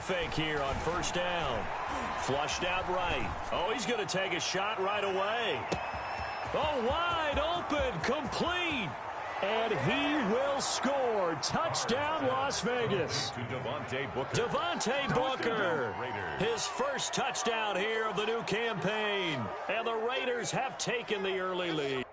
fake here on first down. Flushed out right. Oh, he's going to take a shot right away. Oh, wide open, complete. And he will score. Touchdown, Las Vegas. Devontae Booker. His first touchdown here of the new campaign. And the Raiders have taken the early lead.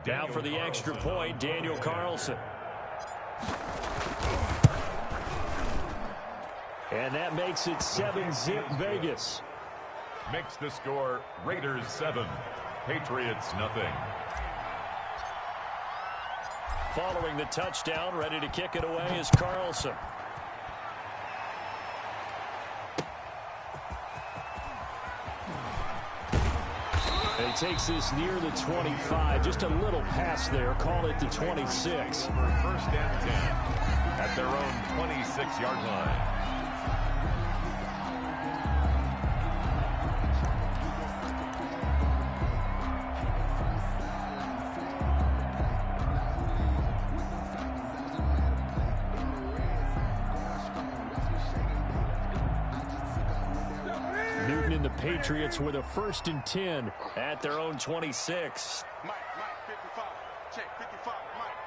Now for the extra point, Daniel Carlson. And that makes it 7-zip Vegas. Makes the score Raiders 7, Patriots nothing. Following the touchdown, ready to kick it away is Carlson. He takes this near the 25. Just a little pass there. Call it the 26. For first and 10 at their own 26-yard line. Patriots with a first and 10 at their own 26. Mike, 55. Check, 55, Mike.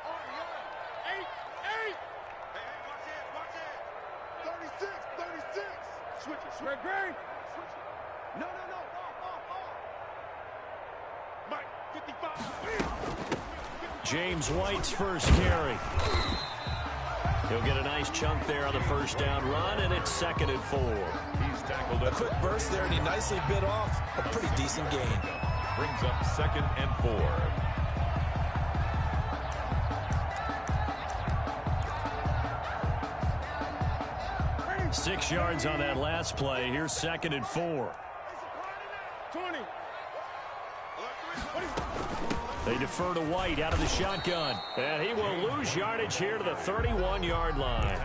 On the line. 8. Hey, watch it. 36. Switch it. Greg. Switch it. No. Mike, 55. James White's first carry. He'll get a nice chunk there on the first down run, and it's 2nd and 4. He's tackled a quick burst there, and he nicely bit off a pretty decent gain. Brings up 2nd and 4. 6 yards on that last play. Here's 2nd and 4. 20. They defer to White out of the shotgun. And he will lose yardage here to the 31-yard line.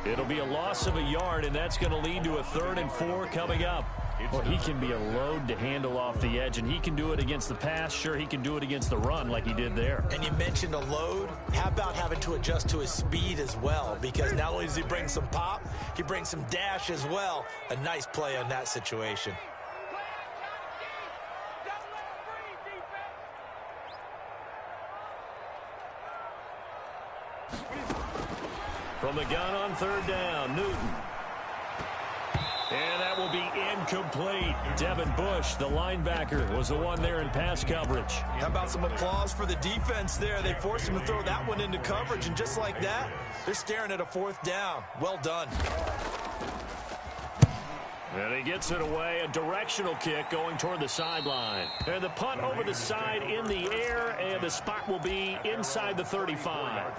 It'll be a loss of a yard, and that's going to lead to a 3rd and 4 coming up. Well, he can be a load to handle off the edge, and he can do it against the pass. Sure, he can do it against the run like he did there. And you mentioned a load. How about having to adjust to his speed as well? Because not only does he bring some pop, he brings some dash as well. A nice play on that situation. From the gun on 3rd down, Newton. And that will be incomplete. Devin Bush, the linebacker, was the one there in pass coverage. How about some applause for the defense there? They forced him to throw that one into coverage, and just like that, they're staring at a 4th down. Well done. And he gets it away, a directional kick going toward the sideline. And the punt over the side in the air, and the spot will be inside the 35.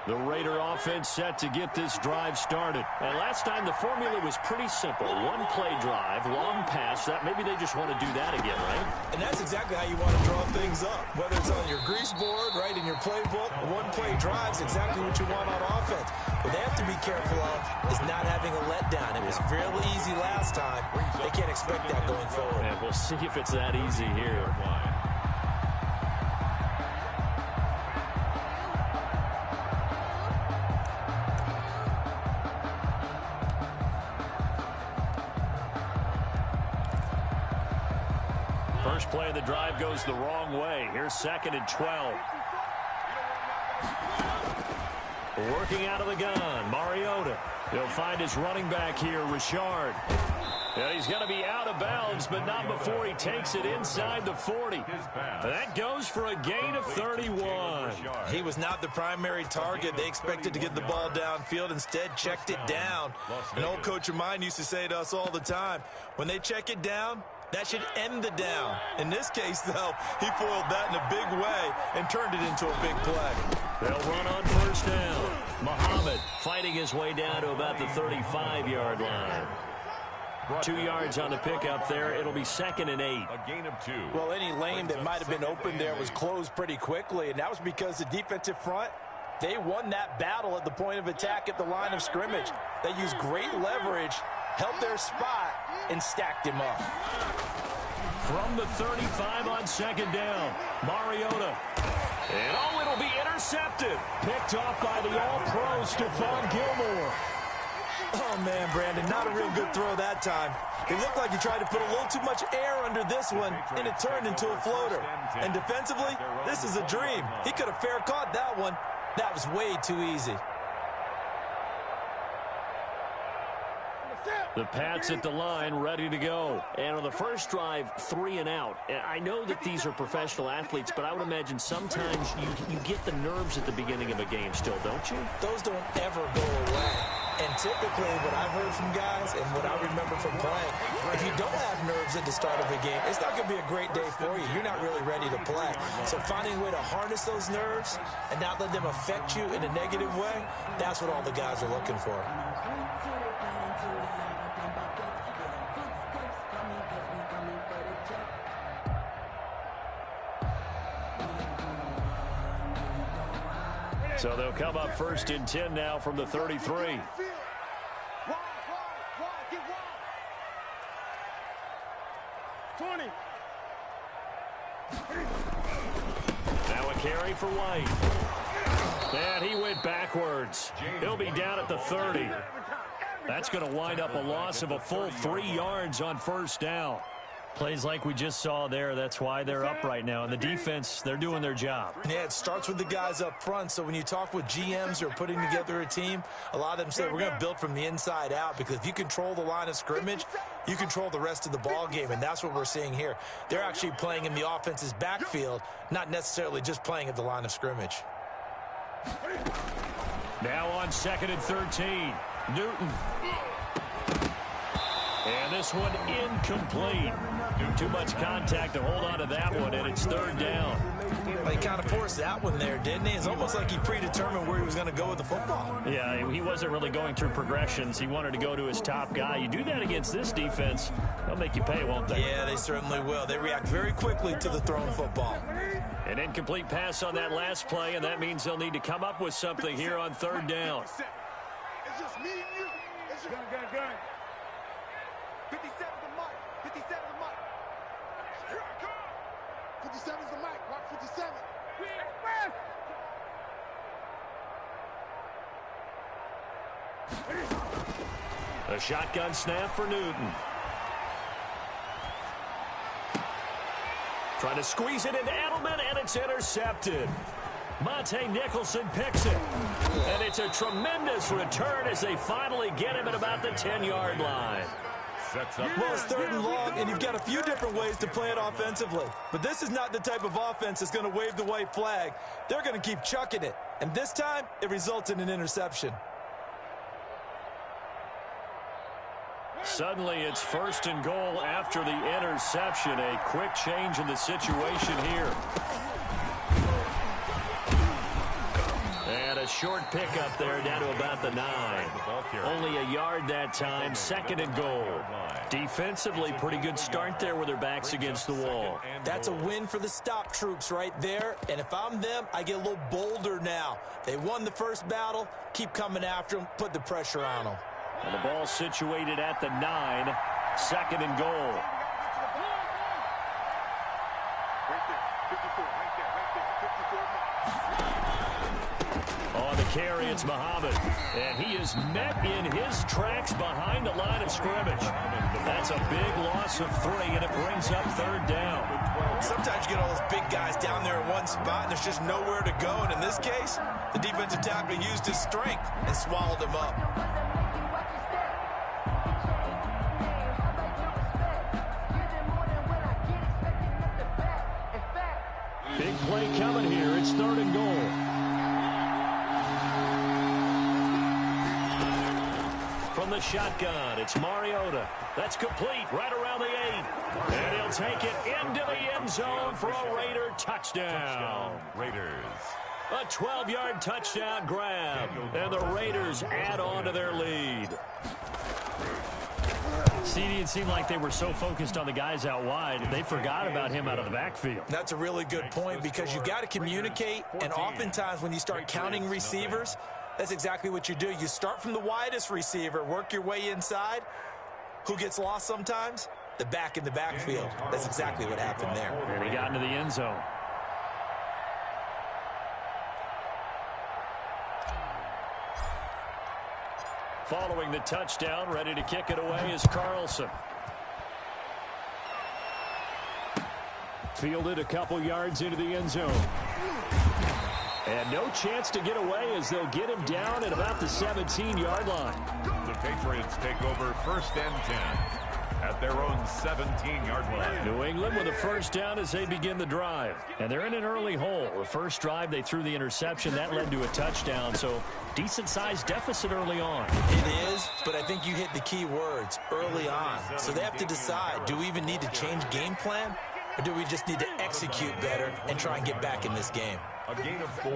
The Raider offense set to get this drive started. And last time the formula was pretty simple. One play drive, long pass. Maybe they just want to do that again, right? And that's exactly how you want to draw things up. Whether it's on your grease board, right, in your playbook, one play drive is exactly what you want on offense. What they have to be careful of is not having a letdown. It was real easy last time. They can't expect that going forward. And we'll see if it's that easy here. First play of the drive goes the wrong way. Here's 2nd and 12. Working out of the gun, Mariota. He'll find his running back here, Richard. And he's going to be out of bounds, but not before he takes it inside the 40. That goes for a gain of 31. He was not the primary target. They expected to get the ball downfield. Instead, checked it down. An old coach of mine used to say to us all the time, when they check it down, that should end the down. In this case, though, he foiled that in a big way and turned it into a big play. They'll run on first down. Muhammad fighting his way down to about the 35-yard line. 2 yards on the pickup there. It'll be 2nd and 8. A gain of 2. Well, any lane that might have been open there was closed pretty quickly, and that was because the defensive front, they won that battle at the point of attack at the line of scrimmage. They used great leverage, held their spot, and stacked him up. From the 35 on 2nd down, Mariota. And it'll be intercepted. Picked off by the all-pro Stephon Gilmore. Oh, man, Brandon, not a real good throw that time. It looked like he tried to put a little too much air under this one, and it turned into a floater. And defensively, this is a dream. He could have fair caught that one. That was way too easy. The Pats at the line, ready to go. And on the first drive, 3 and out. I know that these are professional athletes, but I would imagine sometimes you get the nerves at the beginning of a game still, don't you? Those don't ever go away. And typically what I've heard from guys and what I remember from playing, if you don't have nerves at the start of a game, it's not going to be a great day for you. You're not really ready to play. So finding a way to harness those nerves and not let them affect you in a negative way, that's what all the guys are looking for. So they'll come up 1st and 10 now from the 33. Now a carry for White. And he went backwards. He'll be down at the 30. That's going to wind up a loss of a full 3 yards on 1st down. Plays like we just saw there, that's why they're up right now. And the defense, they're doing their job. Yeah, it starts with the guys up front. So when you talk with GMs who are putting together a team, a lot of them say we're going to build from the inside out, because if you control the line of scrimmage, you control the rest of the ball game, and that's what we're seeing here. They're actually playing in the offense's backfield, not necessarily just playing at the line of scrimmage. Now on 2nd and 13, Newton. And this one incomplete. Too much contact to hold on to that one, and it's 3rd down. Well, he kind of forced that one there, didn't he? It's almost like he predetermined where he was going to go with the football. Yeah, he wasn't really going through progressions. He wanted to go to his top guy. You do that against this defense, they'll make you pay, won't they? Yeah, they certainly will. They react very quickly to the thrown football. An incomplete pass on that last play, and that means they'll need to come up with something here on 3rd down. It's just me and you. It's just... Gun. 57 the mic. 57 the mic. Here I come. 57 is the mic. Rock 57. A shotgun snap for Newton. Trying to squeeze it into Edelman, and it's intercepted. Monte Nicholson picks it. And it's a tremendous return as they finally get him at about the 10-yard line. sets up. Well, it's 3rd and long, and you've got a few different ways to play it offensively. But this is not the type of offense that's going to wave the white flag. They're going to keep chucking it. And this time, it results in an interception. Suddenly, it's 1st and goal after the interception. A quick change in the situation here. And a short pickup there down to about the 9. Only a yard that time, 2nd and goal. Defensively, pretty good start there with their backs against the wall. That's a win for the stop troops right there. And if I'm them, I get a little bolder now. They won the first battle. Keep coming after them. Put the pressure on them. And the ball situated at the 9, 2nd and goal. Right there, 54, right there, 54. On the carry, it's Muhammad. And he is met in his tracks behind the line of scrimmage. That's a big loss of 3, and it brings up 3rd down. Sometimes you get all those big guys down there in one spot, and there's just nowhere to go. And in this case, the defensive tackle used his strength and swallowed him up. Big play coming here. It's 3rd and goal. From the shotgun, it's Mariota. That's complete right around the 8. And he'll take it into the end zone for a Raider touchdown. Raiders. A 12-yard touchdown grab. And the Raiders add on to their lead. CD, it seemed like they were so focused on the guys out wide, they forgot about him out of the backfield. That's a really good point because you've got to communicate, and oftentimes when you start counting receivers, that's exactly what you do. You start from the widest receiver, work your way inside. Who gets lost sometimes? The back in the backfield. That's exactly what happened there. And he got into the end zone. Following the touchdown, ready to kick it away is Carlson. Fielded a couple yards into the end zone. And no chance to get away as they'll get him down at about the 17-yard line. The Patriots take over 1st and 10 at their own 17-yard line. New England with a 1st down as they begin the drive. And they're in an early hole. The first drive, they threw the interception. That led to a touchdown. So decent-sized deficit early on. It is, but I think you hit the key words, early on. So they have to decide, do we even need to change game plan? Or do we just need to execute better and try and get back in this game? A gain of 4.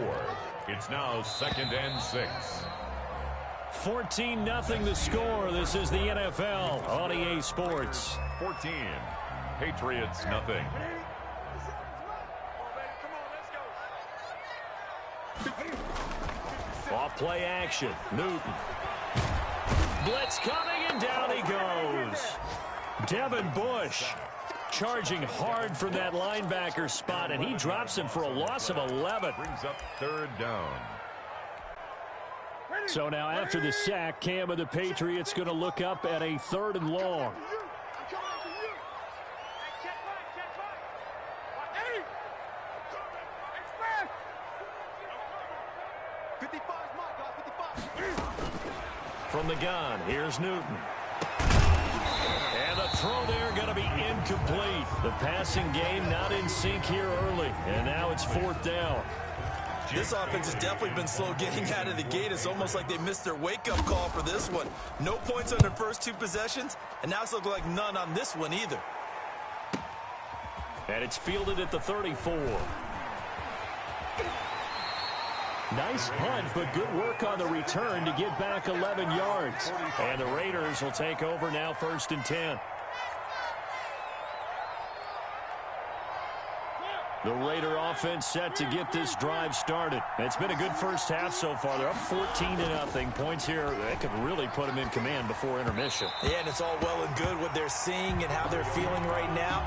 It's now 2nd and 6. 14-0 the score. This is the NFL on EA Sports. 14. Patriots nothing. Off play action. Newton. Blitz coming, and down he goes. Devin Bush charging hard from that linebacker spot, and he drops him for a loss of 11. Brings up 3rd down. So now after the sack, Cam of the Patriots going to look up at a 3rd and long. From the gun, here's Newton. And the throw there going to be incomplete. The passing game not in sync here early. And now it's 4th down. This offense has definitely been slow getting out of the gate. It's almost like they missed their wake-up call for this one. No points on their first 2 possessions, and now it's looking like none on this one either. And it's fielded at the 34. Nice punt, but good work on the return to get back 11 yards. And the Raiders will take over now 1st and 10. The Raider offense set to get this drive started. It's been a good first half so far. They're up 14-0. Points here, that could really put them in command before intermission. Yeah, and it's all well and good what they're seeing and how they're feeling right now.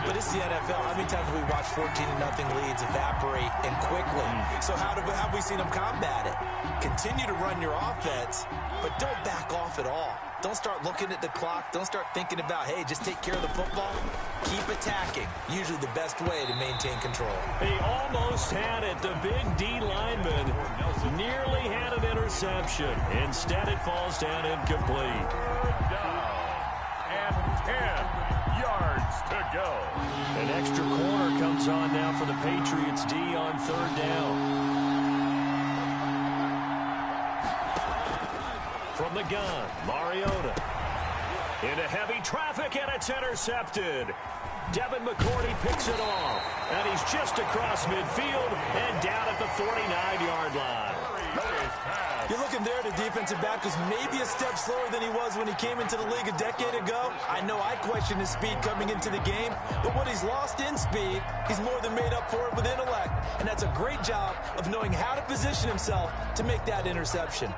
But it's the NFL. How many times have we watched 14-0 leads evaporate and quickly? So how have we seen them combat it? Continue to run your offense, but don't back off at all. Don't start looking at the clock. Don't start thinking about, hey, just take care of the football. Keep attacking. Usually the best way to maintain control. He almost had it. The big D lineman nearly had an interception. Instead, it falls down incomplete. yards to go. An extra corner comes on now for the Patriots D on third down. From the gun, Mariota. Into heavy traffic, and it's intercepted. Devin McCourty picks it off, and he's just across midfield and down at the 49-yard line. You're looking there at a defensive back who's maybe a step slower than he was when he came into the league a decade ago. I know I questioned his speed coming into the game, but what he's lost in speed, he's more than made up for it with intellect. And that's a great job of knowing how to position himself to make that interception.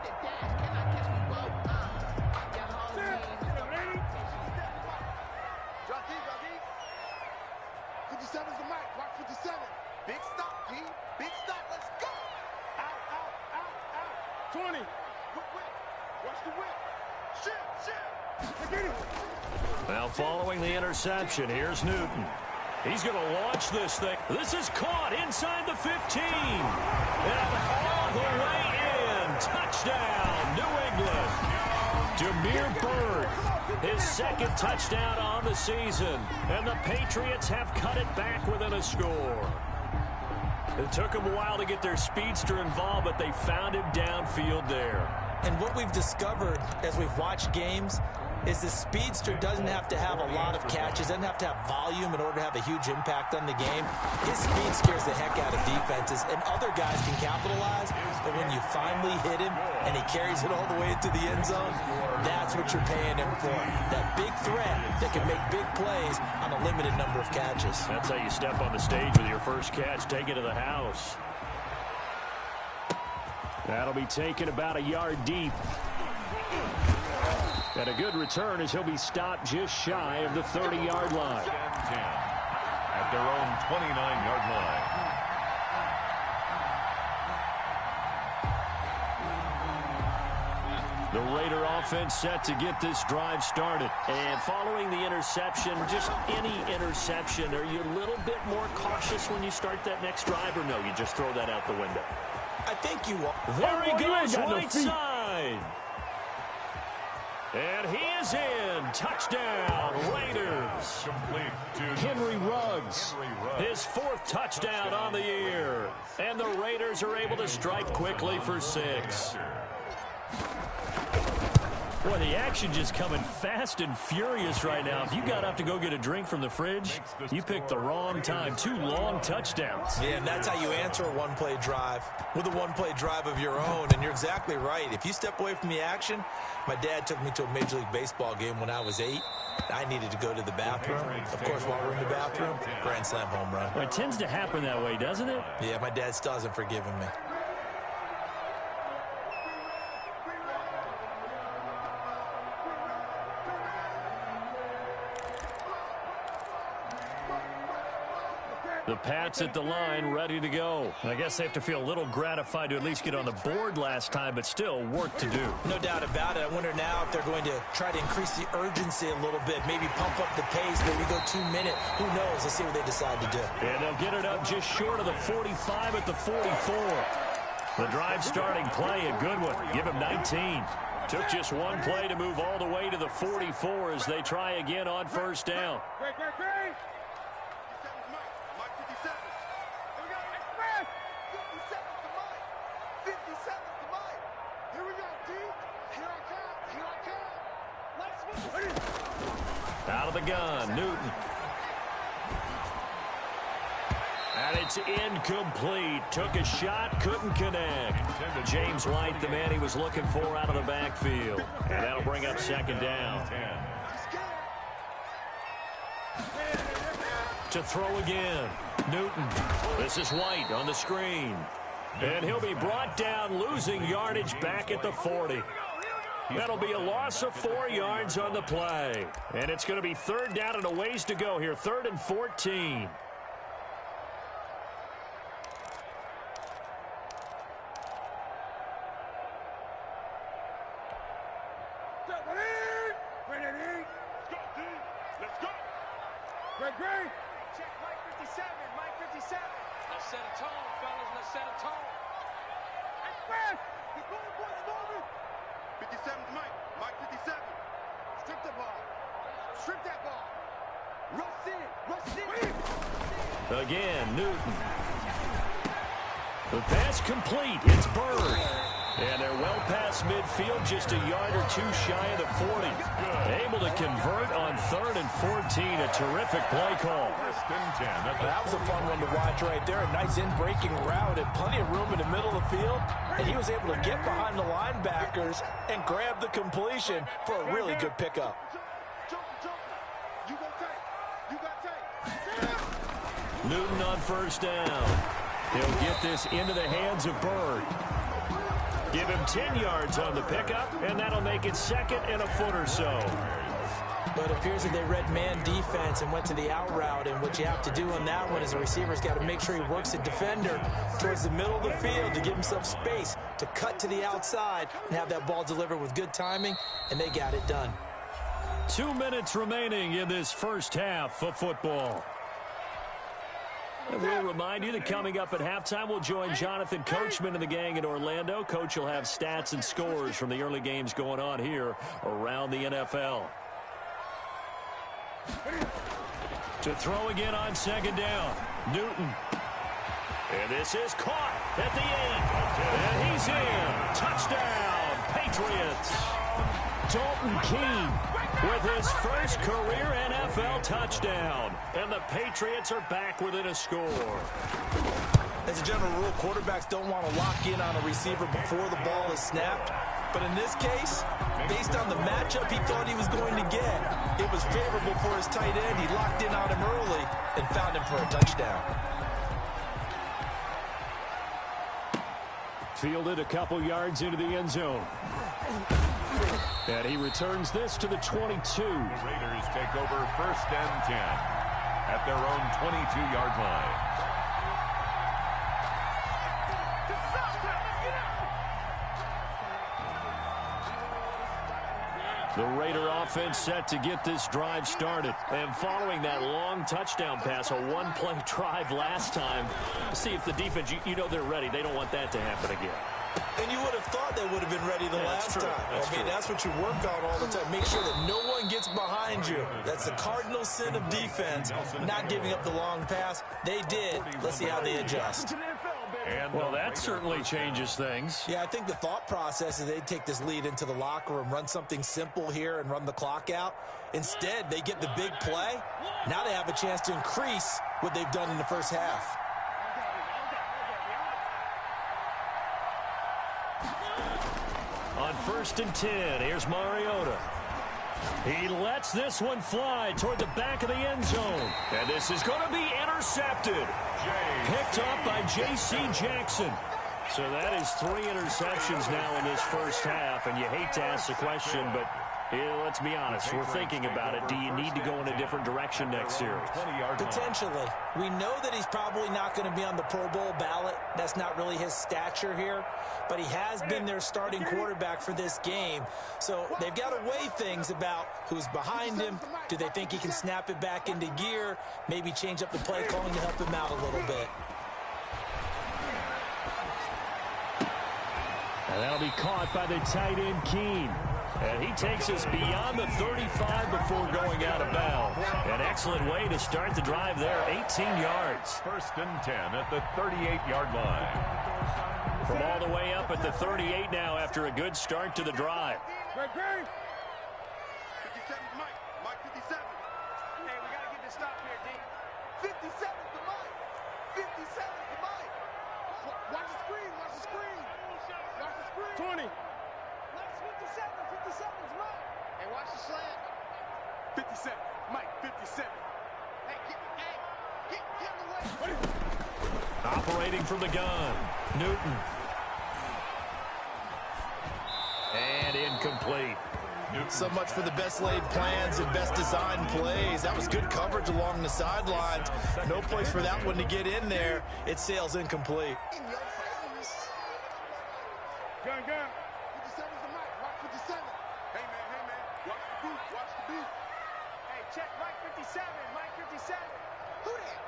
Now following the interception, here's Newton. He's going to launch this thing. This is caught inside the 15. And all the way in. Touchdown, New England. Damiere Byrd, his second touchdown on the season. And the Patriots have cut it back within a score. It took them a while to get their speedster involved, but they found him downfield there. And what we've discovered as we've watched games is the speedster doesn't have to have a lot of catches, doesn't have to have volume in order to have a huge impact on the game. His speed scares the heck out of defenses, and other guys can capitalize, but when you finally hit him and he carries it all the way into the end zone, that's what you're paying him for. That big threat that can make big plays on a limited number of catches. That's how you step on the stage with your first catch, take it to the house. That'll be taken about a yard deep. And a good return as he'll be stopped just shy of the 30-yard line. 10 at their own 29-yard line. The Raider offense set to get this drive started. And following the interception, just any interception, are you a little bit more cautious when you start that next drive, or no, you just throw that out the window? I think you are. There he goes, right side. And he is in. Touchdown, Raiders. Complete to Henry Ruggs, his fourth touchdown on the year. And the Raiders are able to strike quickly for 6. Boy, the action just coming fast and furious right now. If you got up to go get a drink from the fridge, you picked the wrong time. 2 long touchdowns. Yeah, and that's how you answer a one-play drive, with a one-play drive of your own. And you're exactly right. If you step away from the action, my dad took me to a Major League Baseball game when I was 8. I needed to go to the bathroom. Of course, while we're in the bathroom, grand slam home run. Well, it tends to happen that way, doesn't it? Yeah, my dad still hasn't forgiven me. The Pats at the line, ready to go. I guess they have to feel a little gratified to at least get on the board last time, but still work to do. No doubt about it. I wonder now if they're going to try to increase the urgency a little bit, maybe pump up the pace, maybe go 2 minute. Who knows? Let's see what they decide to do. And they'll get it up just short of the 45 at the 44. The drive starting play, a good one. Give him 19. Took just one play to move all the way to the 44 as they try again on first down. Great. Out of the gun, Newton. And it's incomplete. Took a shot, couldn't connect. James White, the man he was looking for out of the backfield. And that'll bring up second down. To throw again, Newton. This is White on the screen. And he'll be brought down, losing yardage back at the 40. That'll be a loss of 4 yards on the play. And it's going to be third down and a ways to go here. 3rd and 14. Let's go. Great. Check Mike 57. Let's set a tone, fellas. Let's set a tone. Express. The goal was moving. 57's Mike. Mike 57. Strip the ball. Strip that ball. Rush in. Rush in. Again, Newton. The pass complete. It's Bird. And they're well past midfield, just a yard or two shy of the 40. Able to convert on 3rd and 14. A terrific play call. That was a fun one to watch right there. A nice in-breaking route and plenty of room in the middle of the field. And he was able to get behind the linebackers and grab the completion for a really good pickup. Newton on first down. He'll get this into the hands of Bird. Give him 10 yards on the pickup, and that'll make it 2nd and a foot or so. But it appears that they read man defense and went to the out route, and what you have to do on that one is the receiver's got to make sure he works the defender towards the middle of the field to give himself space to cut to the outside and have that ball delivered with good timing, and they got it done. 2 minutes remaining in this first half of football. And we'll remind you that coming up at halftime, we'll join Jonathan Coachman and the gang in Orlando. Coach will have stats and scores from the early games going on here around the NFL. To throw again on 2nd down, Newton. And this is caught at the 8. And he's in. Touchdown, Patriots. Dalton Keene with his first career NFL touchdown. And the Patriots are back within a score. As a general rule, quarterbacks don't want to lock in on a receiver before the ball is snapped. But in this case, based on the matchup he thought he was going to get, it was favorable for his tight end. He locked in on him early and found him for a touchdown. Fielded a couple yards into the end zone. And he returns this to the 22. The Raiders take over 1st and 10 at their own 22-yard line. The Raider offense set to get this drive started. And following that long touchdown pass, a one-play drive last time, see if the defense, you know they're ready. They don't want that to happen again. And you would have thought they would have been ready the last time. I mean, that's what you work on all the time. Make sure that no one gets behind you. That's the cardinal sin of defense, not giving up the long pass. They did. Let's see how they adjust. Well, that certainly changes things. Yeah, I think the thought process is they take this lead into the locker room, run something simple here and run the clock out. Instead, they get the big play. Now they have a chance to increase what they've done in the first half. On 1st and 10, here's Mariota. He lets this one fly toward the back of the end zone. And this is going to be intercepted. Picked up by J.C. Jackson. So that is 3 interceptions now in this first half. And you hate to ask the question, but let's be honest. We're thinking about it. Do you need to go in a different direction next series? Potentially. We know that he's probably not going to be on the Pro Bowl ballot. That's not really his stature here. But he has been their starting quarterback for this game. So they've got to weigh things about who's behind him. Do they think he can snap it back into gear? Maybe change up the play calling to help him out a little bit. And that'll be caught by the tight end, Keene. And he takes us beyond the 35 before going out of bounds. An excellent way to start the drive there, 18 yards. 1st and 10 at the 38-yard line. From all the way up at the 38 now after a good start to the drive. 57, Mike. Mike 57. Hey, we got to get this stop here, D. 57 to Mike. 57 to Mike. Watch the screen. Watch the screen. Watch the screen. 20. Mike's 57. 57 is Mike. Hey, watch the slant. 57. Mike, 57. Hey, get away. Operating from the gun, Newton. And incomplete. So much for the best laid plans and best designed plays. That was good coverage along the sidelines. No place for that one to get in there. It sails incomplete. In your face. Gun. 57 is the Mike. Watch 57. Hey, man. Watch the beat. Watch the beat. Hey, check Mike 57. Mike 57. Who that?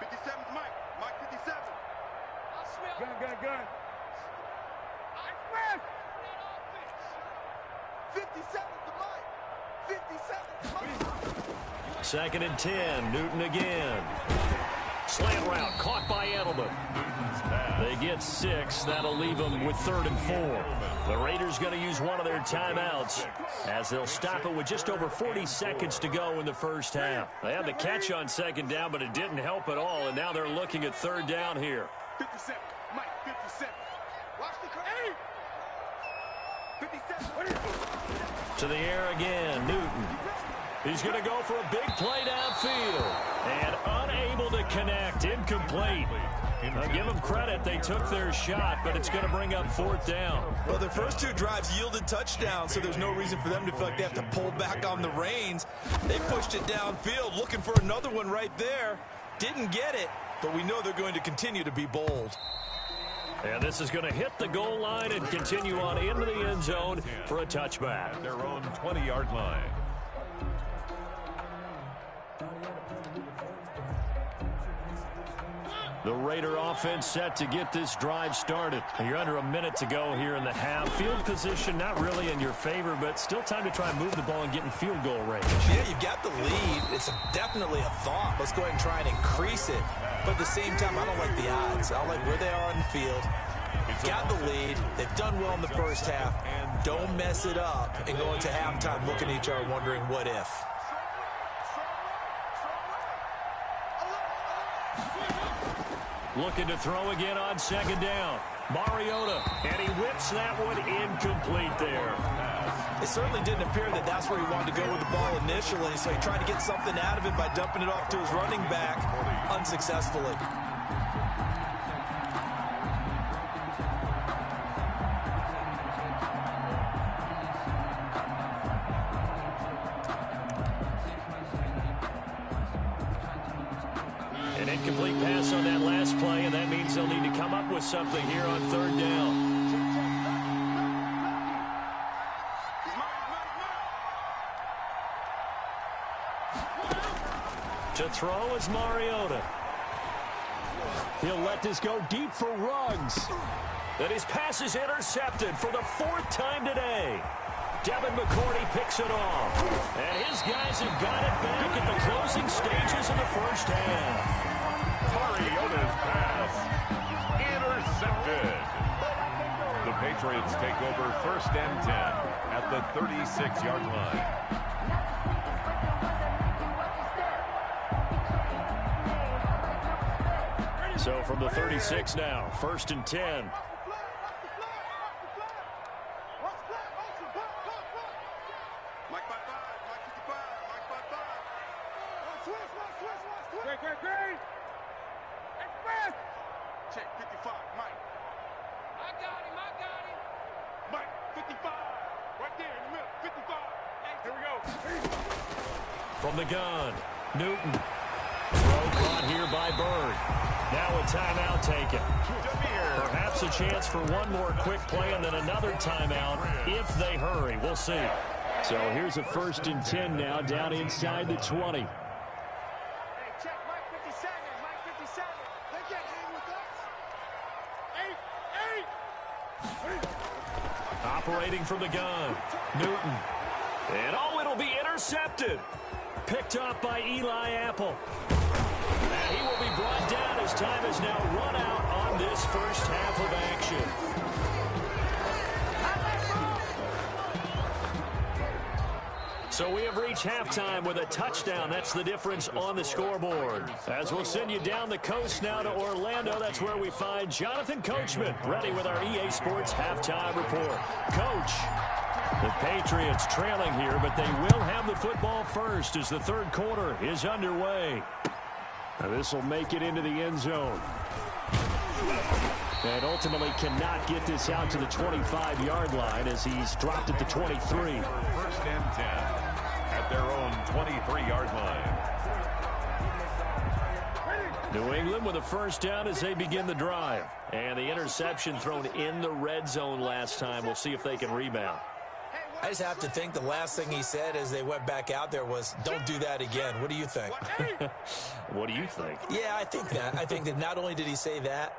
57 is Mike. Mike 57. I smell. Gun. I swear. 57 to Mike. Second and 10. Newton again. Slant route caught by Edelman. They get 6. That'll leave them with 3rd and 4. The Raiders going to use one of their timeouts as they'll stop it with just over 40 seconds to go in the first half. They had the catch on second down, but it didn't help at all, and now they're looking at 3rd down here. 57. Mike, 57. Watch the 57. To the air again, Newton. He's going to go for a big play downfield. And unable to connect, incomplete. Now give them credit, they took their shot, but it's going to bring up 4th down. Well, their first 2 drives yielded touchdowns, so there's no reason for them to feel like they have to pull back on the reins. They pushed it downfield, looking for another one right there. Didn't get it, but we know they're going to continue to be bold. And this is going to hit the goal line and continue on into the end zone for a touchback. At their own 20-yard line. The Raider offense set to get this drive started. You're under a minute to go here in the half. Field position not really in your favor, but still time to try and move the ball and get in field goal range. Yeah, you've got the lead. It's definitely a thought. Let's go ahead and try and increase it. But at the same time, I don't like the odds. I don't like where they are on the field. Got the lead. They've done well in the first half. Don't mess it up and go into halftime looking at each other wondering what if. Looking to throw again on second down. Mariota, and he whips that one incomplete there. It certainly didn't appear that that's where he wanted to go with the ball initially, so he tried to get something out of it by dumping it off to his running back unsuccessfully. An incomplete pass on that last play, and that means they'll need to come up with something here on 3rd down. To throw is Mariota. He'll let this go deep for Ruggs. And his pass is intercepted for the 4th time today. Devin McCourty picks it off. And his guys have got it back at the closing stages of the first half. Mariota's pass intercepted. The Patriots take over 1st and 10 at the 36-yard line. So from the 36 now, 1st and 10. Check 55, Mike. I got him. Mike, 55. Right there in the middle, 55. Here we go. From the gun, Newton. Throw caught here by Bird. Now a timeout taken. Perhaps a chance for one more quick play and then another timeout if they hurry. We'll see. So here's a 1st and 10 now down inside the 20. Operating from the gun, Newton. And it'll be intercepted. Picked up by Eli Apple. And he will be brought down as time has now run out on this first half of action. So we have reached halftime with a touchdown. That's the difference on the scoreboard. As we'll send you down the coast now to Orlando, that's where we find Jonathan Coachman, ready with our EA Sports halftime report. Coach, the Patriots trailing here, but they will have the football first as the 3rd quarter is underway. Now this will make it into the end zone. And ultimately cannot get this out to the 25-yard line as he's dropped at the 23. 1st and 10 at their own 23-yard line. New England with a 1st down as they begin the drive. And the interception thrown in the red zone last time. We'll see if they can rebound. I just have to think the last thing he said as they went back out there was, don't do that again. What do you think? What do you think? Yeah, I think that. I think that not only did he say that,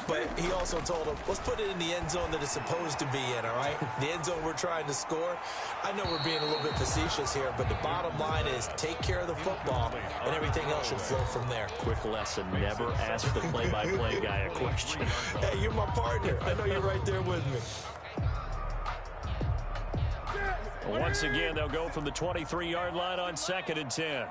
But he also told him, let's put it in the end zone that it's supposed to be in, all right? The end zone we're trying to score. I know we're being a little bit facetious here, but the bottom line is take care of the football, and everything else should flow from there. Quick lesson, never ask the play-by-play guy a question. Hey, you're my partner. I know you're right there with me. Once again, they'll go from the 23-yard line on 2nd and 10.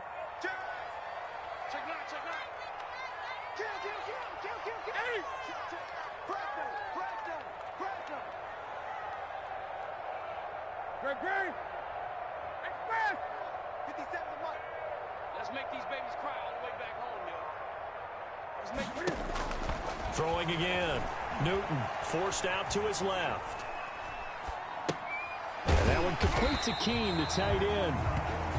Greg, express! 57 to Mike. Let's make these babies cry all the way back home, yo. Let's make Throwing again. Newton forced out to his left. And that one complete to Keene, the tight end.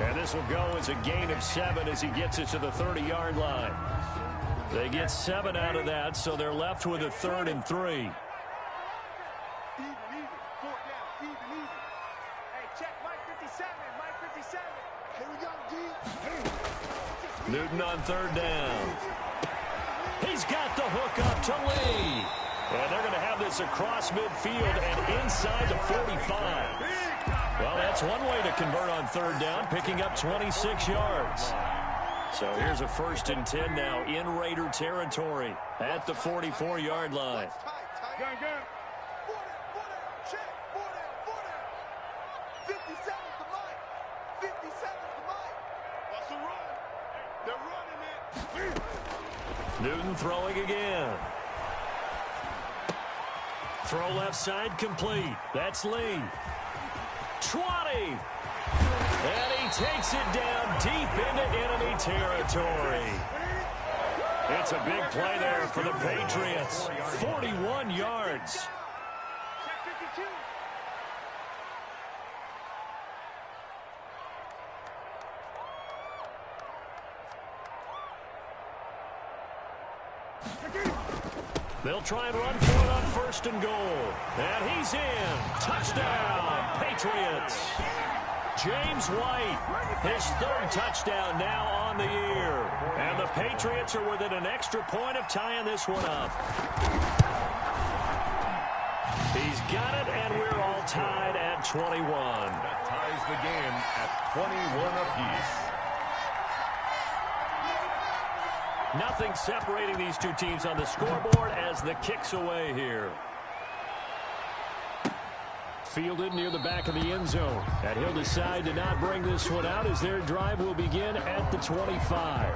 And this will go as a gain of 7 as he gets it to the 30-yard line. They get 7 out of that, so they're left with a 3rd and 3. Newton on 3rd down. He's got the hook up to Lee. And they're going to have this across midfield and inside the 45. Well, that's one way to convert on 3rd down, picking up 26 yards. So here's a 1st and 10 now in Raider territory at the 44-yard line. Newton throwing again. Throw left side complete. That's Lee. 20. And he takes it down deep into enemy territory. It's a big play there for the Patriots. 41 yards. They'll try and run for it on 1st and goal. And he's in. Touchdown, Patriots. James White, his 3rd touchdown now on the year. And the Patriots are within an extra point of tying this one up. He's got it, and we're all tied at 21. That ties the game at 21 apiece. Nothing separating these two teams on the scoreboard as the kick's away here. Fielded near the back of the end zone. And he'll decide to not bring this one out as their drive will begin at the 25.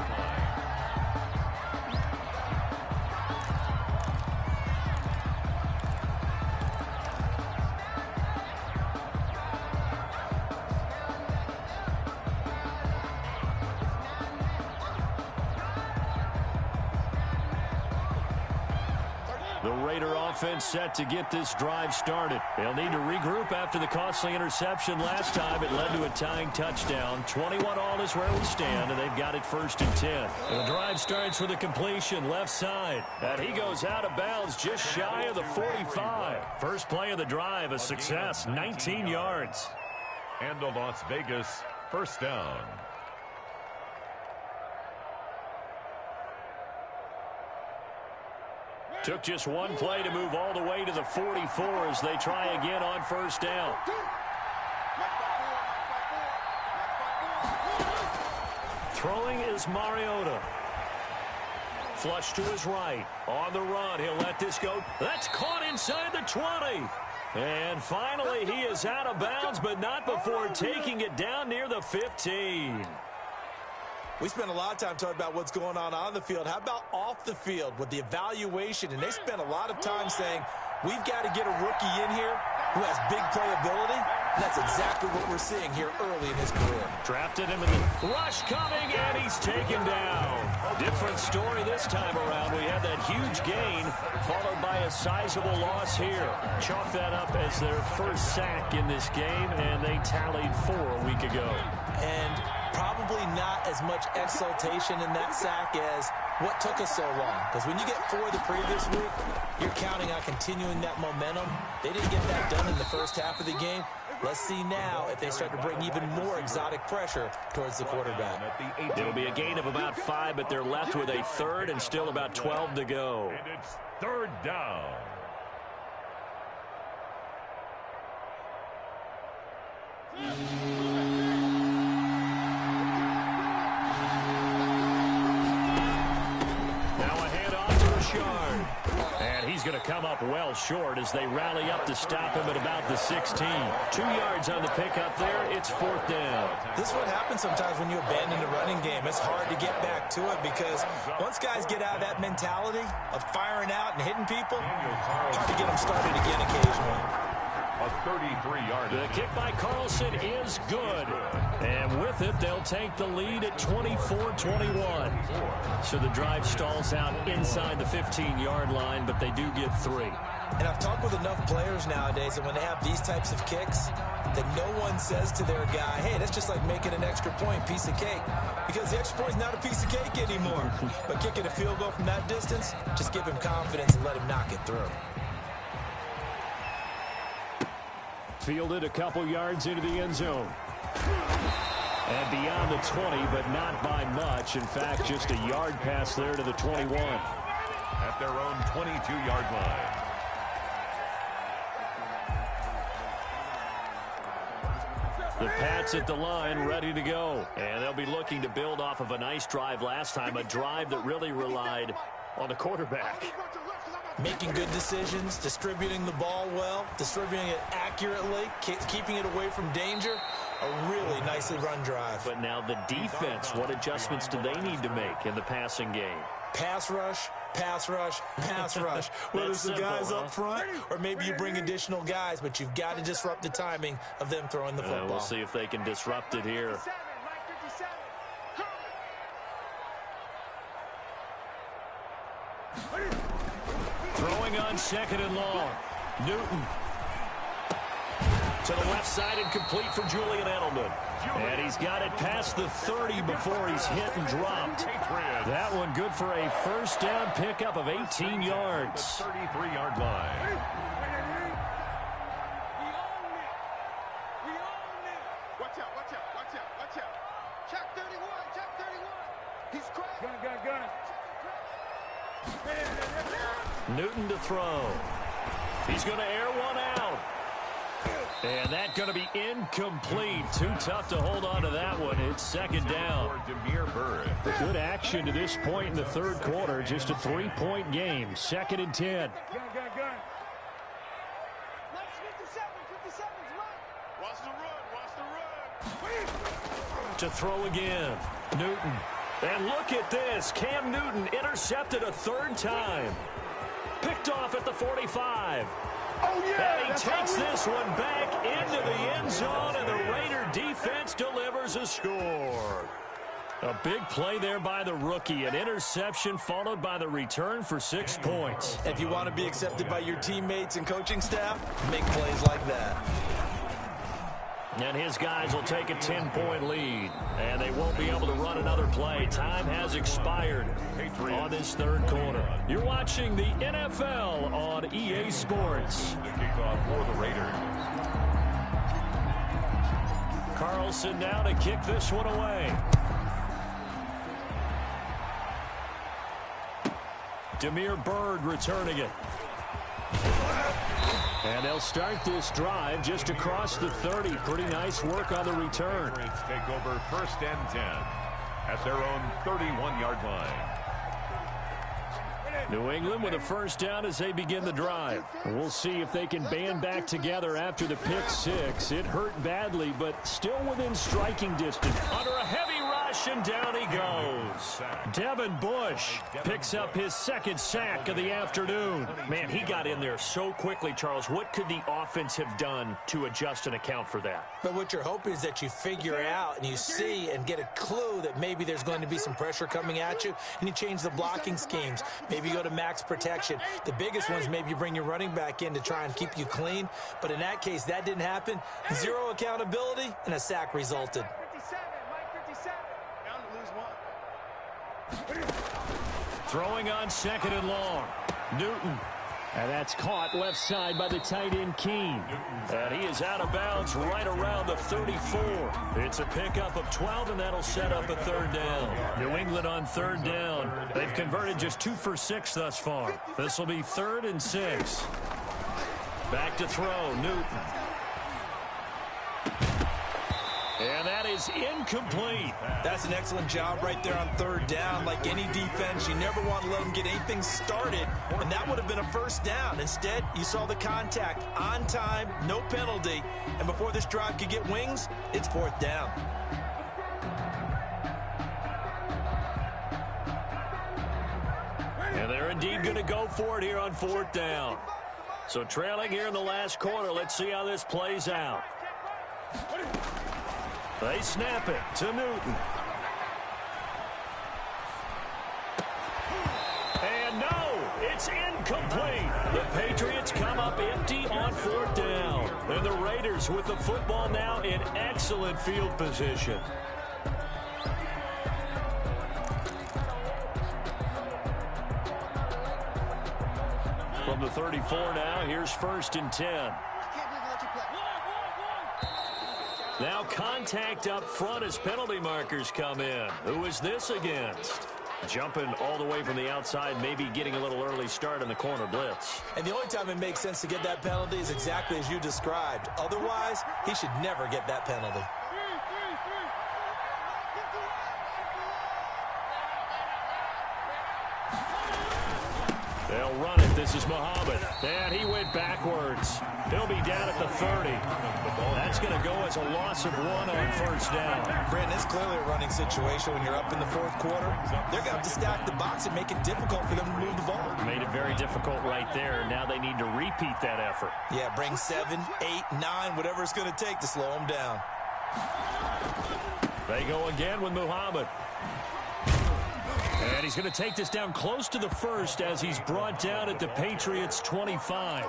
Offense set to get this drive started. They'll need to regroup after the costly interception last time. It led to a tying touchdown. 21 all is where we stand, and they've got it 1st and 10. And the drive starts with a completion left side. And he goes out of bounds just shy of the 45. First play of the drive, a success, 19 yards. And the Las Vegas 1st down. Took just one play to move all the way to the 44 as they try again on 1st down. Throwing is Mariota. Flush to his right. On the run, he'll let this go. That's caught inside the 20. And finally, he is out of bounds, but not before taking it down near the 15. We spent a lot of time talking about what's going on the field. How about off the field with the evaluation? And they spent a lot of time saying, we've got to get a rookie in here who has big playability. And that's exactly what we're seeing here early in his career. Drafted him in the rush coming, and he's taken down. Different story this time around. We had that huge gain followed by a sizable loss here. Chalk that up as their 1st sack in this game, and they tallied 4 a week ago. And probably not as much exultation in that sack as what took us so long. Because when you get 4 the previous week, you're counting on continuing that momentum. They didn't get that done in the first half of the game. Let's see now if they start to bring even more exotic pressure towards the quarterback. It'll be a gain of about 5, but they're left with a third and still about 12 to go. And it's third down. Now a handoff to Richard. And he's going to come up well short as they rally up to stop him at about the 16. 2 yards on the pickup there. It's fourth down. This is what happens sometimes when you abandon the running game. It's hard to get back to it because once guys get out of that mentality of firing out and hitting people, hard to get them started again occasionally. A 33-yard. The kick by Carlson is good. And with it, they'll take the lead at 24-21. So the drive stalls out inside the 15-yard line, but they do get 3. And I've talked with enough players nowadays that when they have these types of kicks, that no one says to their guy, hey, that's just like making an extra point, piece of cake. Because the extra point is not a piece of cake anymore. But kicking a field goal from that distance, just give him confidence and let him knock it through. Fielded a couple yards into the end zone. And beyond the 20, but not by much. In fact, just a yard pass there to the 21. At their own 22-yard line. The Pats at the line, ready to go. And they'll be looking to build off of a nice drive last time, a drive that really relied on the quarterback. Making good decisions, distributing the ball well, distributing it accurately, keeping it away from danger. A really nicely run drive. But now the defense, what adjustments do they need to make in the passing game? Pass rush, pass rush, pass rush. Whether it's the guys up front or maybe you bring additional guys, but you've got to disrupt the timing of them throwing the football. We'll see if they can disrupt it here. Throwing on second and long. Newton. To the left side and complete for Julian Edelman. And he's got it past the 30 before he's hit and dropped. That one good for a first down pickup of 18 yards. The 33-yard line. Watch out, watch out, watch out, watch out. Check 31, check 31. He's cracked. Gun. Newton to throw. He's going to air one out. And that's going to be incomplete. Too tough to hold on to that one. It's second down. Good action to this point in the third quarter. Just a 3-point game. Second and 10. To throw again. Newton. And look at this. Cam Newton intercepted a third time. Picked off at the 45. Oh, yeah, and he takes this one back into the end zone, and the Raider defense delivers a score. A big play there by the rookie. An interception followed by the return for 6 points. If you want to be accepted by your teammates and coaching staff, make plays like that. And his guys will take a 10-point lead. And they won't be able to run another play. Time has expired on this third quarter. You're watching the NFL on EA Sports. The kickoff for the Raiders. Carlson now to kick this one away. Demir Byrd returning it. And they'll start this drive just across the 30. Pretty nice work on the return. Take over first and 10 at their own 31-yard line. New England with a first down as they begin the drive. We'll see if they can band back together after the pick six. It hurt badly, but still within striking distance. Under a heavy rush, and down he goes. Devin Bush picks up his second sack of the afternoon. Man, he got in there so quickly, Charles. What could the offense have done to adjust and account for that? But what you're hoping is that you figure out and you see and get a clue that maybe there's going to be some pressure coming at you, and you change the blocking schemes. Maybe you go to max protection. The biggest ones, maybe you bring your running back in to try and keep you clean. But in that case, that didn't happen. Zero accountability, and a sack resulted. 57, Mike 57. Down to lose one. Throwing on second and long. Newton. And that's caught left side by the tight end, Keene. And he is out of bounds right around the 34. It's a pickup of 12, and that'll set up a third down. New England on third down. They've converted just 2 for 6 thus far. This will be 3rd and 6. Back to throw, Newton. And that is incomplete. That's an excellent job right there on third down. Like any defense, you never want to let them get anything started, and that would have been a first down. Instead, you saw the contact on time, no penalty, and before this drive could get wings, it's 4th down. And they're indeed going to go for it here on 4th down. So trailing here in the last quarter, let's see how this plays out. They snap it to Newton. And no, it's incomplete. The Patriots come up empty on 4th down. And the Raiders with the football now in excellent field position. From the 34 now, here's 1st and 10. Now contact up front as penalty markers come in. Who is this against? Jumping all the way from the outside, maybe getting a little early start in the corner blitz. And the only time it makes sense to get that penalty is exactly as you described. Otherwise, he should never get that penalty. They'll run it. This is Muhammad. And he went backwards. He'll be down at the 30. That's going to go as a loss of 1 on 1st down. Brandon, it's clearly a running situation when you're up in the 4th quarter. They're going to have to stack the box and make it difficult for them to move the ball. Made it very difficult right there. Now they need to repeat that effort. Yeah, bring 7, 8, 9, whatever it's going to take to slow them down. They go again with Muhammad. And he's going to take this down close to the 1st as he's brought down at the Patriots' 25.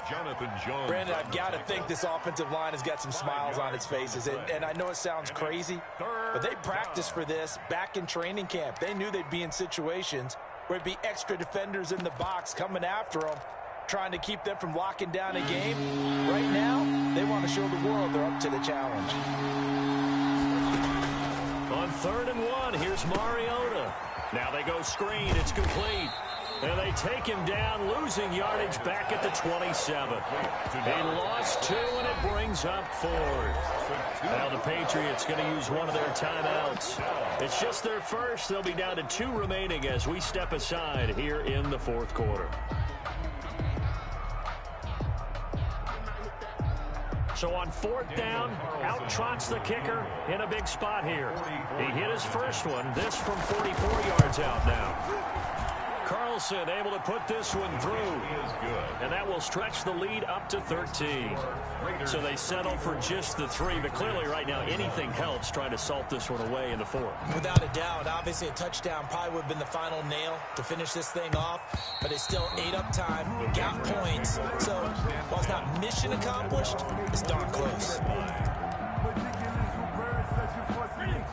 Brandon, I've got to think this offensive line has got some smiles on its faces. And I know it sounds crazy, but they practiced for this back in training camp. They knew they'd be in situations where it'd be extra defenders in the box coming after them, trying to keep them from locking down a game. Right now, they want to show the world they're up to the challenge. On 3rd and 1, here's Mariota. Now they go screen. It's complete. And they take him down, losing yardage back at the 27. He lost 2, and it brings up 4th. Now the Patriots going to use one of their timeouts. It's just their first. They'll be down to 2 remaining as we step aside here in the 4th quarter. So on 4th down, out trots the kicker in a big spot here. He hit his first one. This from 44 yards out now. Carlson able to put this one through. And that will stretch the lead up to 13. So they settle for just the 3. But clearly right now anything helps trying to salt this one away in the 4th. Without a doubt, obviously a touchdown probably would have been the final nail to finish this thing off. But it's still ate up time, got points. So while it's not mission accomplished, it's darn close.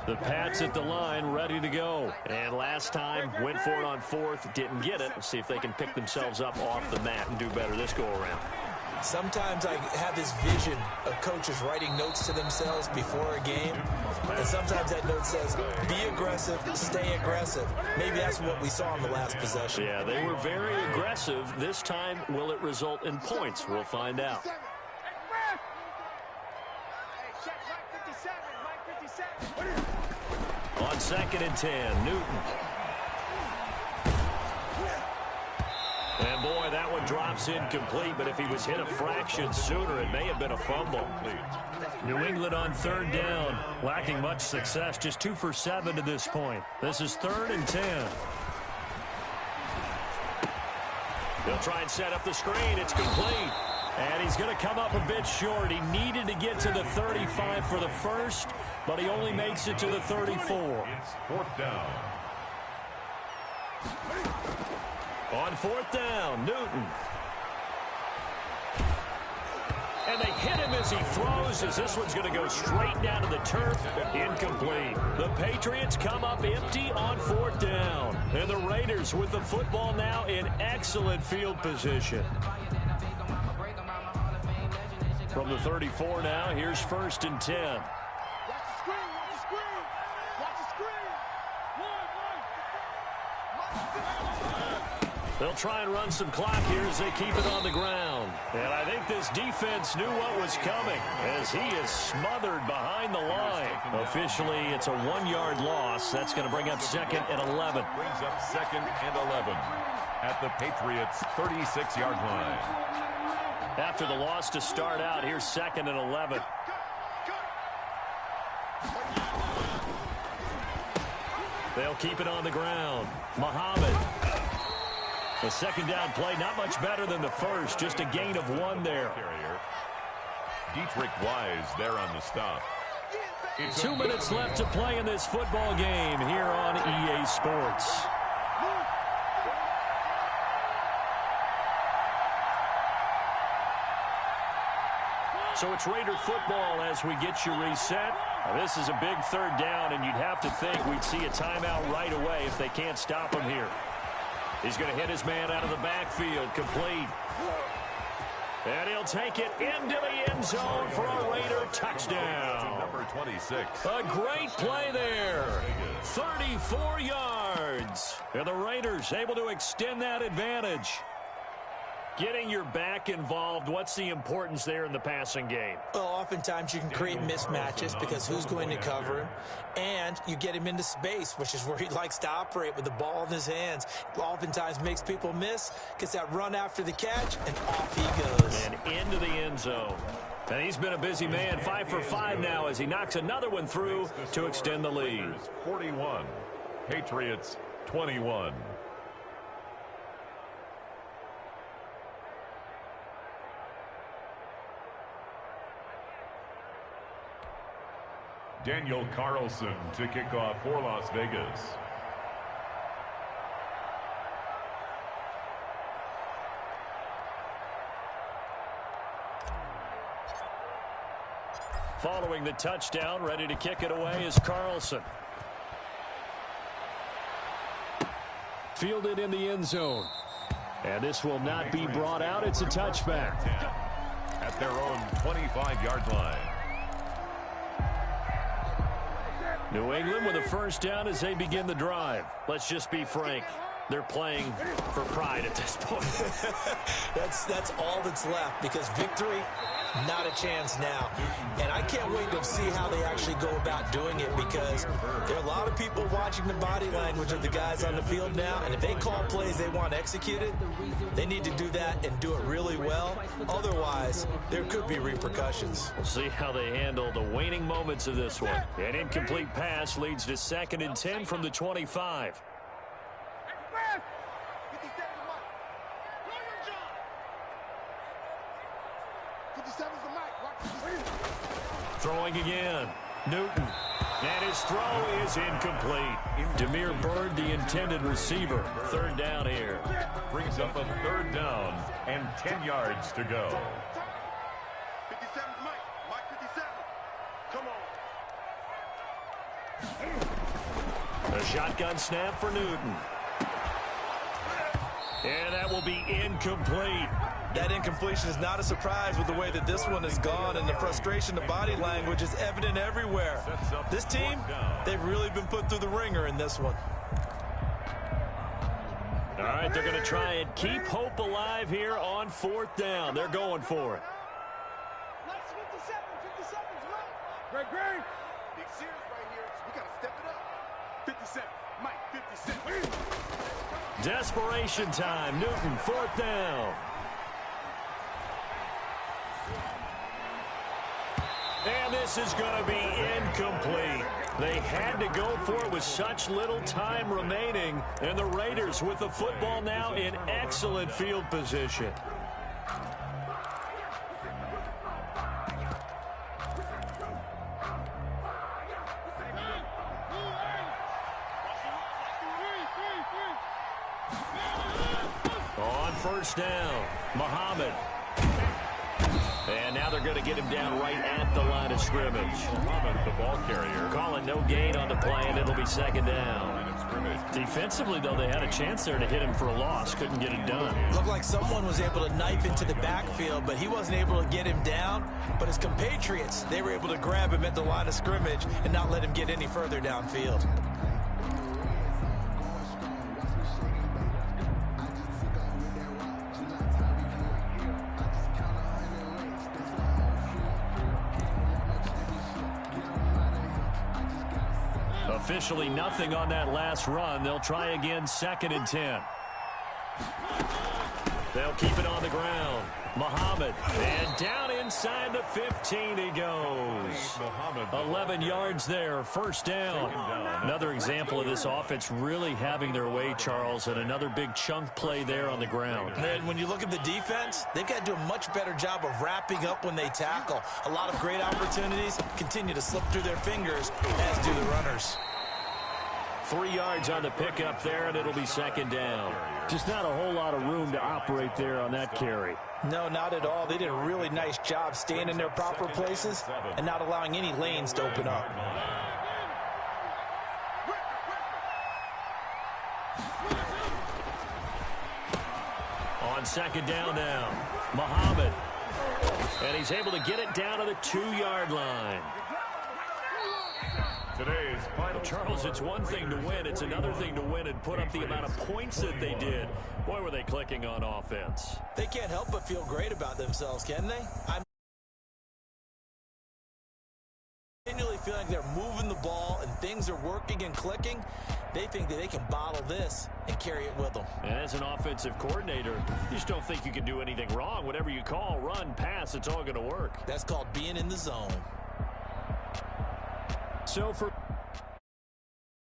The Pats at the line, ready to go. And last time, went for it on 4th, didn't get it. Let's see if they can pick themselves up off the mat and do better this go-around. Sometimes I have this vision of coaches writing notes to themselves before a game. And sometimes that note says, be aggressive, stay aggressive. Maybe that's what we saw in the last possession. Yeah, they were very aggressive. This time, will it result in points? We'll find out. On 2nd and 10, Newton. And boy, that one drops incomplete, but if he was hit a fraction sooner, it may have been a fumble. New England on 3rd down, lacking much success, just 2 for 7 to this point. This is 3rd and 10. He'll try and set up the screen. It's complete. And he's going to come up a bit short. He needed to get to the 35 for the first, but he only makes it to the 34. It's 4th down. On 4th down, Newton. And they hit him as he throws, as this one's going to go straight down to the turf. Incomplete. The Patriots come up empty on 4th down. And the Raiders with the football now in excellent field position. From the 34 now, here's 1st and 10. Watch the screen, watch the screen. Watch the screen. They'll try and run some clock here as they keep it on the ground. And I think this defense knew what was coming as he is smothered behind the line. Officially, it's a 1-yard loss. That's going to bring up 2nd and 11. Brings up 2nd and 11 at the Patriots' 36-yard line. After the loss to start out, here's 2nd and 11. They'll keep it on the ground. Muhammad. The 2nd down play, not much better than the first. Just a gain of 1 there. Dietrich Wise there on the stop. 2 minutes left to play in this football game here on EA Sports. So it's Raider football as we get you reset. Now, this is a big 3rd down, and you'd have to think we'd see a timeout right away if they can't stop him here. He's going to hit his man out of the backfield, complete. And he'll take it into the end zone for a Raider touchdown. Number 26. A great play there. 34 yards. And the Raiders able to extend that advantage. Getting your back involved, what's the importance there in the passing game? Well, oftentimes you can create mismatches because who's going to cover him, and you get him into space, which is where he likes to operate with the ball in his hands. Oftentimes makes people miss, gets that run after the catch, and off he goes. And into the end zone. And he's been a busy man, 5 for 5 now as he knocks another one through to extend the lead. 41, Patriots 21. Daniel Carlson to kick off for Las Vegas. Following the touchdown, ready to kick it away is Carlson. Fielded in the end zone. And this will not be brought out. It's a touchback. At their own 25-yard line. New England with a 1st down as they begin the drive. Let's just be frank. They're playing for pride at this point. That's all that's left because victory, not a chance now. And I can't wait to see how they actually go about doing it because there are a lot of people watching the body language of the guys on the field now. And if they call plays they want executed, they need to do that and do it really well. Otherwise, there could be repercussions. We'll see how they handle the waning moments of this one. An incomplete pass leads to 2nd and 10 from the 25. Throwing again. Newton. And his throw is incomplete. Demir Bird, the intended receiver. 3rd down here. Brings up a 3rd down and 10 yards to go. 57 Mike. Mike 57. Come on. A shotgun snap for Newton. And that will be incomplete. That incompletion is not a surprise with the way that this one has gone, and the frustration, the body language is evident everywhere. This team, they've really been put through the ringer in this one. All right, they're going to try and keep hope alive here on 4th down. They're going for it. Nice 57. 57's Mike. Greg. Big series right here, so we got to step it up. 57. Mike, 57. Desperation time. Newton, 4th down. And this is going to be incomplete. They had to go for it with such little time remaining. And the Raiders with the football now in excellent field position. On 1st down, Muhammad. And now they're going to get him down right at the line of scrimmage. The ball carrier. Calling no gain on the play, and it'll be second down. Defensively, though, they had a chance there to hit him for a loss. Couldn't get it done. Looked like someone was able to knife into the backfield, but he wasn't able to get him down. But his compatriots, they were able to grab him at the line of scrimmage and not let him get any further downfield. Officially nothing on that last run. They'll try again, 2nd and 10. They'll keep it on the ground. Muhammad, and down inside the 15 he goes. 11 yards there, first down. Another example of this offense really having their way, Charles, and another big chunk play there on the ground. And when you look at the defense, they've got to do a much better job of wrapping up when they tackle. A lot of great opportunities continue to slip through their fingers, as do the runners. 3 yards on the pickup there, and it'll be second down. Just not a whole lot of room to operate there on that carry. No, not at all. They did a really nice job staying in their proper places and not allowing any lanes to open up. On second down now, Muhammad. And he's able to get it down to the 2-yard line. Today's final. Charles, it's one thing to win. It's another thing to win and put up the amount of points that they did. Boy, were they clicking on offense. They can't help but feel great about themselves, can they? I'm continually feeling like they're moving the ball and things are working and clicking. They think that they can bottle this and carry it with them. And as an offensive coordinator, you just don't think you can do anything wrong. Whatever you call, run, pass, it's all going to work. That's called being in the zone. So for